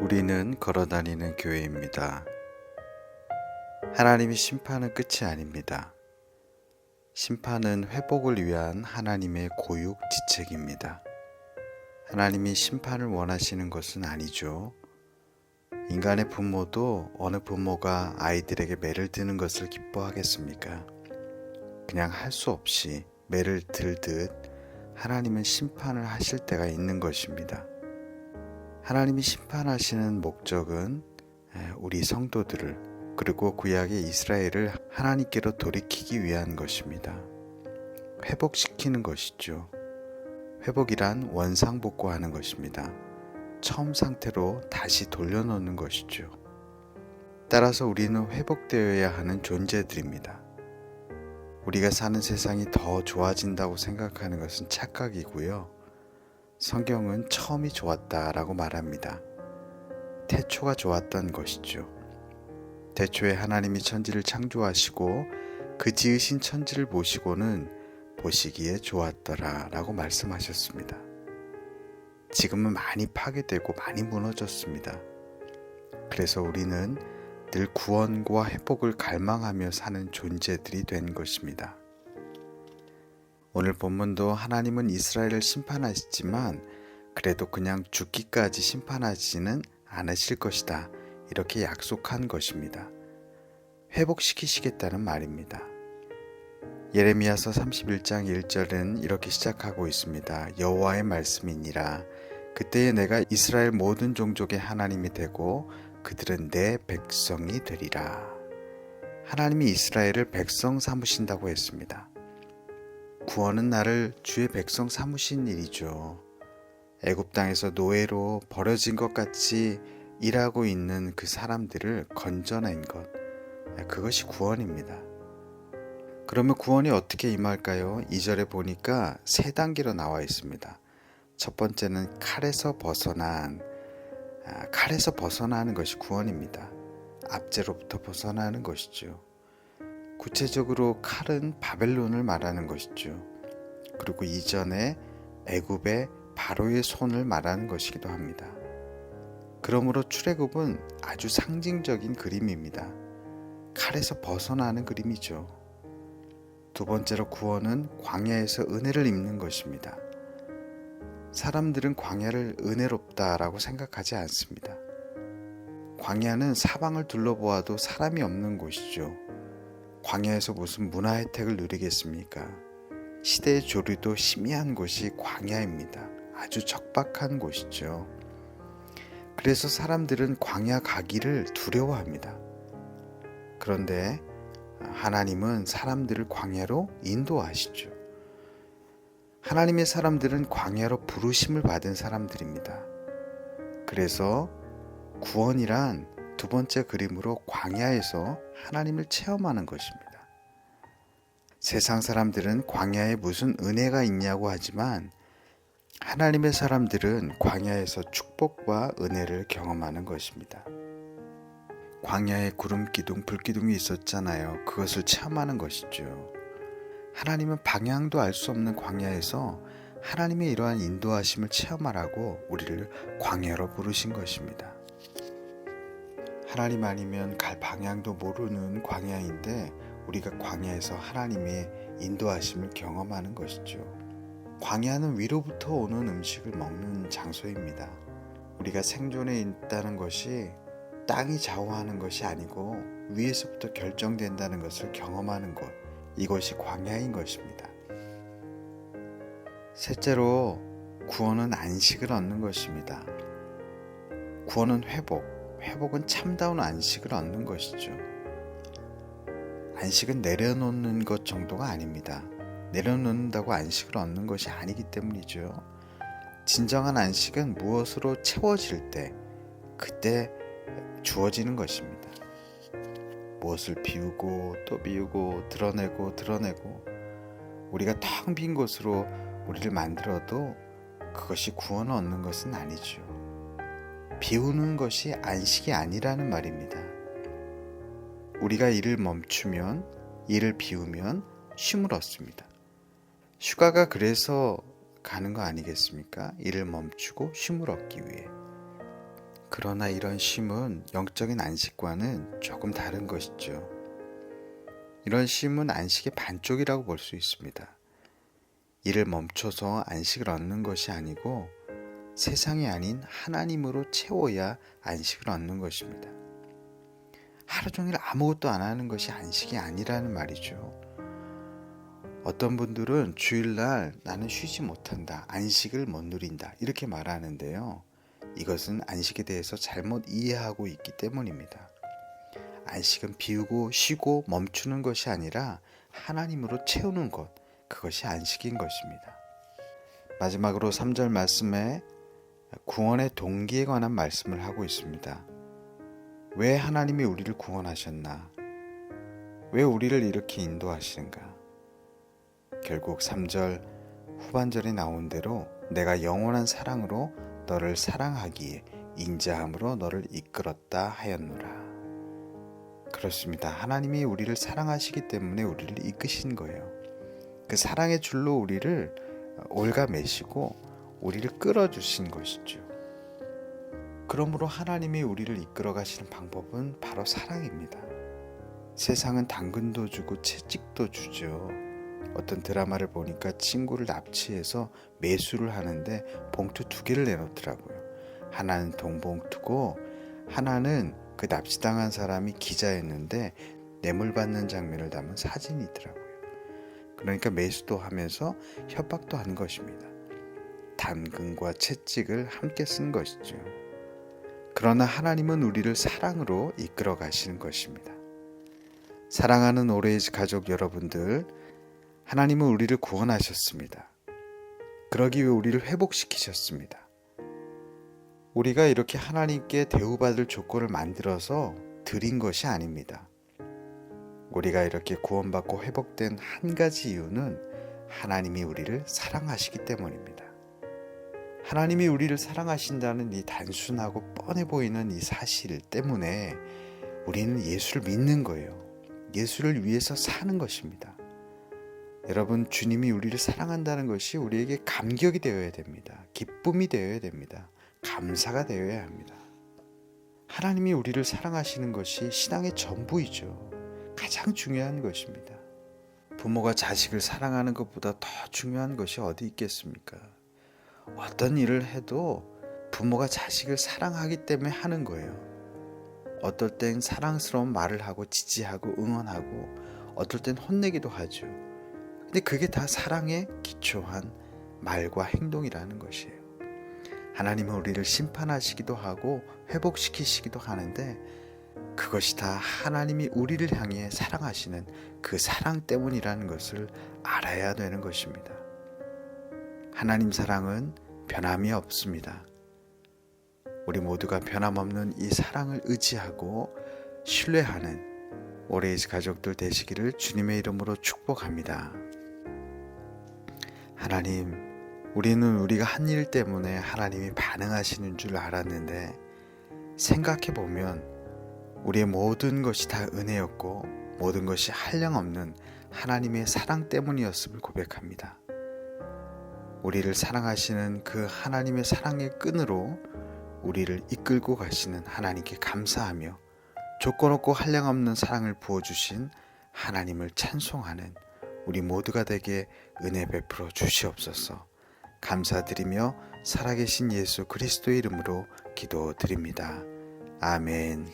우리는 걸어다니는 교회입니다. 하나님의 심판은 끝이 아닙니다. 심판은 회복을 위한 하나님의 고육 지책입니다. 하나님이 심판을 원하시는 것은 아니죠. 인간의 부모도 어느 부모가 아이들에게 매를 드는 것을 기뻐하겠습니까? 그냥 할 수 없이 매를 들듯 하나님은 심판을 하실 때가 있는 것입니다. 하나님이 심판하시는 목적은 우리 성도들을 그리고 구약의 이스라엘을 하나님께로 돌이키기 위한 것입니다. 회복시키는 것이죠. 회복이란 원상복구하는 것입니다. 처음 상태로 다시 돌려놓는 것이죠. 따라서 우리는 회복되어야 하는 존재들입니다. 우리가 사는 세상이 더 좋아진다고 생각하는 것은 착각이고요. 성경은 처음이 좋았다라고 말합니다. 태초가 좋았던 것이죠. 태초에 하나님이 천지를 창조하시고 그 지으신 천지를 보시고는 보시기에 좋았더라 라고 말씀하셨습니다. 지금은 많이 파괴되고 많이 무너졌습니다. 그래서 우리는 늘 구원과 회복을 갈망하며 사는 존재들이 된 것입니다. 오늘 본문도 하나님은 이스라엘을 심판하시지만 그래도 그냥 죽기까지 심판하지는 않으실 것이다. 이렇게 약속한 것입니다. 회복시키시겠다는 말입니다. 예레미야서 31장 1절은 이렇게 시작하고 있습니다. 여호와의 말씀이니라. 그때에 내가 이스라엘 모든 종족의 하나님이 되고 그들은 내 백성이 되리라. 하나님이 이스라엘을 백성 삼으신다고 했습니다. 구원은 나를 주의 백성 삼으신 일이죠. 애굽 땅에서 노예로 버려진 것 같이 일하고 있는 그 사람들을 건져낸 것, 그것이 구원입니다. 그러면 구원이 어떻게 임할까요? 2절에 보니까 세 단계로 나와 있습니다. 첫 번째는 칼에서 벗어나는 것이 구원입니다. 압제로부터 벗어나는 것이죠. 구체적으로 칼은 바벨론을 말하는 것이죠. 그리고 이전에 애굽의 바로의 손을 말하는 것이기도 합니다. 그러므로 출애굽은 아주 상징적인 그림입니다. 칼에서 벗어나는 그림이죠. 두 번째로 구원은 광야에서 은혜를 입는 것입니다. 사람들은 광야를 은혜롭다라고 생각하지 않습니다. 광야는 사방을 둘러보아도 사람이 없는 곳이죠. 광야에서 무슨 문화 혜택을 누리겠습니까? 시대의 조류도 희미한 곳이 광야입니다. 아주 척박한 곳이죠. 그래서 사람들은 광야 가기를 두려워합니다. 그런데 하나님은 사람들을 광야로 인도하시죠. 하나님의 사람들은 광야로 부르심을 받은 사람들입니다. 그래서 구원이란 두 번째 그림으로 광야에서 하나님을 체험하는 것입니다. 세상 사람들은 광야에 무슨 은혜가 있냐고 하지만 하나님의 사람들은 광야에서 축복과 은혜를 경험하는 것입니다. 광야에 구름 기둥, 불 기둥이 있었잖아요. 그것을 체험하는 것이죠. 하나님은 방향도 알 수 없는 광야에서 하나님의 이러한 인도하심을 체험하라고 우리를 광야로 부르신 것입니다. 하나님 아니면 갈 방향도 모르는 광야인데 우리가 광야에서 하나님의 인도하심을 경험하는 것이죠. 광야는 위로부터 오는 음식을 먹는 장소입니다. 우리가 생존해 있다는 것이 땅이 좌우하는 것이 아니고 위에서부터 결정된다는 것을 경험하는 곳, 이것이 광야인 것입니다. 셋째로 구원은 안식을 얻는 것입니다. 구원은 회복은 참다운 안식을 얻는 것이죠. 안식은 내려놓는 것 정도가 아닙니다. 내려놓는다고 안식을 얻는 것이 아니기 때문이죠. 진정한 안식은 무엇으로 채워질 때, 그때 주어지는 것입니다. 무엇을 비우고 또 비우고 드러내고 우리가 텅 빈 곳으로 우리를 만들어도 그것이 구원을 얻는 것은 아니죠. 비우는 것이 안식이 아니라는 말입니다. 우리가 일을 멈추면, 일을 비우면 쉼을 얻습니다. 휴가가 그래서 가는 거 아니겠습니까? 일을 멈추고 쉼을 얻기 위해. 그러나 이런 쉼은 영적인 안식과는 조금 다른 것이죠. 이런 쉼은 안식의 반쪽이라고 볼 수 있습니다. 일을 멈춰서 안식을 얻는 것이 아니고 세상이 아닌 하나님으로 채워야 안식을 얻는 것입니다. 하루 종일 아무것도 안 하는 것이 안식이 아니라는 말이죠. 어떤 분들은 주일날 나는 쉬지 못한다, 안식을 못 누린다 이렇게 말하는데요. 이것은 안식에 대해서 잘못 이해하고 있기 때문입니다. 안식은 비우고 쉬고 멈추는 것이 아니라 하나님으로 채우는 것, 그것이 안식인 것입니다. 마지막으로 3절 말씀에 구원의 동기에 관한 말씀을 하고 있습니다. 왜 하나님이 우리를 구원하셨나? 왜 우리를 이렇게 인도하시는가? 결국 3절 후반절에 나온 대로 내가 영원한 사랑으로 너를 사랑하기에 인자함으로 너를 이끌었다 하였노라. 그렇습니다. 하나님이 우리를 사랑하시기 때문에 우리를 이끄신 거예요. 그 사랑의 줄로 우리를 올가매시고 우리를 끌어주신 것이죠. 그러므로 하나님이 우리를 이끌어 가시는 방법은 바로 사랑입니다. 세상은 당근도 주고 채찍도 주죠. 어떤 드라마를 보니까 친구를 납치해서 매수를 하는데 봉투 2개를 내놓더라고요. 하나는 돈봉투고 하나는 그 납치당한 사람이 기자였는데 뇌물 받는 장면을 담은 사진이 있더라고요. 그러니까 매수도 하면서 협박도 하는 것입니다. 당근과 채찍을 함께 쓴 것이죠. 그러나 하나님은 우리를 사랑으로 이끌어 가시는 것입니다. 사랑하는 오레이즈 가족 여러분들, 하나님은 우리를 구원하셨습니다. 그러기 위해 우리를 회복시키셨습니다. 우리가 이렇게 하나님께 대우받을 조건을 만들어서 드린 것이 아닙니다. 우리가 이렇게 구원받고 회복된 한 가지 이유는 하나님이 우리를 사랑하시기 때문입니다. 하나님이 우리를 사랑하신다는 이 단순하고 뻔해 보이는 이 사실 때문에 우리는 예수를 믿는 거예요. 예수를 위해서 사는 것입니다. 여러분, 주님이 우리를 사랑한다는 것이 우리에게 감격이 되어야 됩니다. 기쁨이 되어야 됩니다. 감사가 되어야 합니다. 하나님이 우리를 사랑하시는 것이 신앙의 전부이죠. 가장 중요한 것입니다. 부모가 자식을 사랑하는 것보다 더 중요한 것이 어디 있겠습니까? 어떤 일을 해도 부모가 자식을 사랑하기 때문에 하는 거예요. 어떨 땐 사랑스러운 말을 하고 지지하고 응원하고 어떨 땐 혼내기도 하죠. 근데 그게 다 사랑에 기초한 말과 행동이라는 것이에요. 하나님은 우리를 심판하시기도 하고 회복시키시기도 하는데 그것이 다 하나님이 우리를 향해 사랑하시는 그 사랑 때문이라는 것을 알아야 되는 것입니다. 하나님 사랑은 변함이 없습니다. 우리 모두가 변함없는 이 사랑을 의지하고 신뢰하는 오레이즈 가족들 되시기를 주님의 이름으로 축복합니다. 하나님, 우리는 우리가 한 일 때문에 하나님이 반응하시는 줄 알았는데 생각해보면 우리의 모든 것이 다 은혜였고 모든 것이 한량없는 하나님의 사랑 때문이었음을 고백합니다. 우리를 사랑하시는 그 하나님의 사랑의 끈으로 우리를 이끌고 가시는 하나님께 감사하며 조건 없고 한량없는 사랑을 부어주신 하나님을 찬송하는 우리 모두가 되게 은혜 베풀어 주시옵소서. 감사드리며 살아계신 예수 그리스도의 이름으로 기도드립니다. 아멘.